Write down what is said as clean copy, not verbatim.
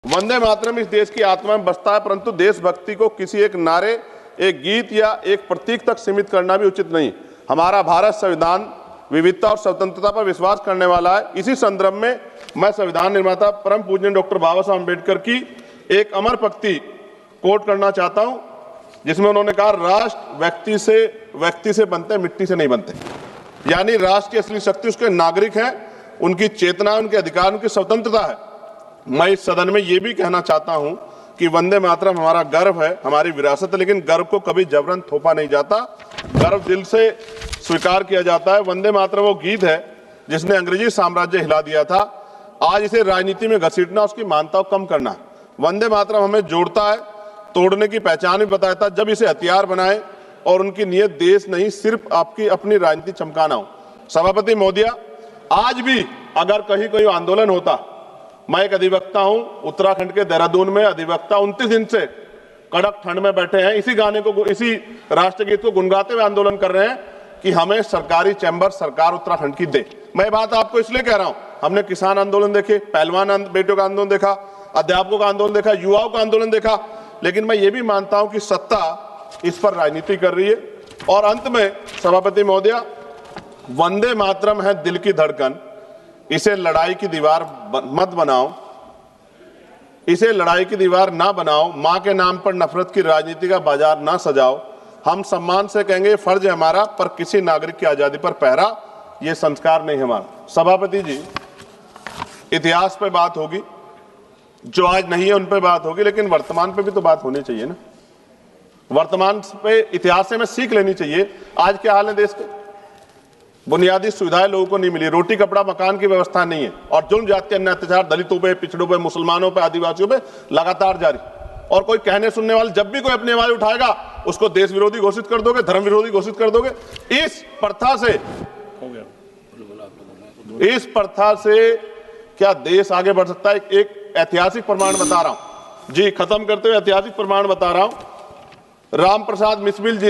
वंदे मातरम इस देश की आत्मा में बसता है, परंतु देशभक्ति को किसी एक नारे, एक गीत या एक प्रतीक तक सीमित करना भी उचित नहीं। हमारा भारत संविधान विविधता और स्वतंत्रता पर विश्वास करने वाला है। इसी संदर्भ में मैं संविधान निर्माता परम पूज्य डॉक्टर बाबा साहब अम्बेडकर की एक अमर पंक्ति कोट करना चाहता हूं, जिसमें उन्होंने कहा, राष्ट्र व्यक्ति से बनते हैं, मिट्टी से नहीं बनते। यानी राष्ट्र की असली शक्ति उसके नागरिक हैं, उनकी चेतना, उनके अधिकार, उनकी स्वतंत्रता है। मैं इस सदन में ये भी कहना चाहता हूं कि वंदे मातरम हमारा गर्व है, हमारी विरासत है, लेकिन गर्व को कभी जबरन थोपा नहीं जाता, गर्व दिल से स्वीकार किया जाता है। वंदे मातरम वो गीत है जिसने अंग्रेजी साम्राज्य हिला दिया था। आज इसे राजनीति में घसीटना, उसकी मान्यता को कम करना। वंदे मातरम हमें जोड़ता है, तोड़ने की पहचान भी बताता है। जब इसे हथियार बनाए और उनकी नीयत देश नहीं, सिर्फ आपकी अपनी राजनीति चमकाना हो। सभापति महोदया, आज भी अगर कहीं कोई आंदोलन होता, मैं एक अधिवक्ता हूं, उत्तराखंड के देहरादून में अधिवक्ता 29 दिन से कड़क ठंड में बैठे हैं, इसी गाने को, इसी राष्ट्रगीत को गुनगुनाते हुए आंदोलन कर रहे हैं कि हमें सरकारी चैम्बर सरकार उत्तराखंड की दे। मैं बात आपको इसलिए कह रहा हूं, हमने किसान आंदोलन देखे, पहलवान बेटियों का आंदोलन देखा, अध्यापकों का आंदोलन देखा, युवाओं का आंदोलन देखा, लेकिन मैं ये भी मानता हूं कि सत्ता इस पर राजनीति कर रही है। और अंत में सभापति महोदया, वंदे मातरम है दिल की धड़कन, इसे लड़ाई की दीवार मत बनाओ, इसे लड़ाई की दीवार ना बनाओ। मां के नाम पर नफरत की राजनीति का बाजार ना सजाओ। हम सम्मान से कहेंगे, फर्ज है हमारा, पर किसी नागरिक की आजादी पर पहरा ये संस्कार नहीं हमारा। सभापति जी, इतिहास पे बात होगी, जो आज नहीं है उन पे बात होगी, लेकिन वर्तमान पे भी तो बात होनी चाहिए ना। वर्तमान पे, इतिहास से हमें सीख लेनी चाहिए। आज क्या हाल है देश के? बुनियादी सुविधाएं लोगों को नहीं मिली, रोटी कपड़ा मकान की व्यवस्था नहीं है, और जुल्म जाति अन्य अत्याचार दलितों पे, पिछड़ों पे, मुसलमानों पे, आदिवासियों पे लगातार जारी। और कोई कहने सुनने वाले जब भी कोई अपनी आवाज उठाएगा, उसको देश विरोधी घोषित कर दोगे, धर्म विरोधी घोषित कर दोगे। इस प्रथा से क्या देश आगे बढ़ सकता है? एक ऐतिहासिक प्रमाण बता रहा हूं जी, खत्म करते हुए ऐतिहासिक प्रमाण बता रहा हूं। राम प्रसाद मिसमिल जी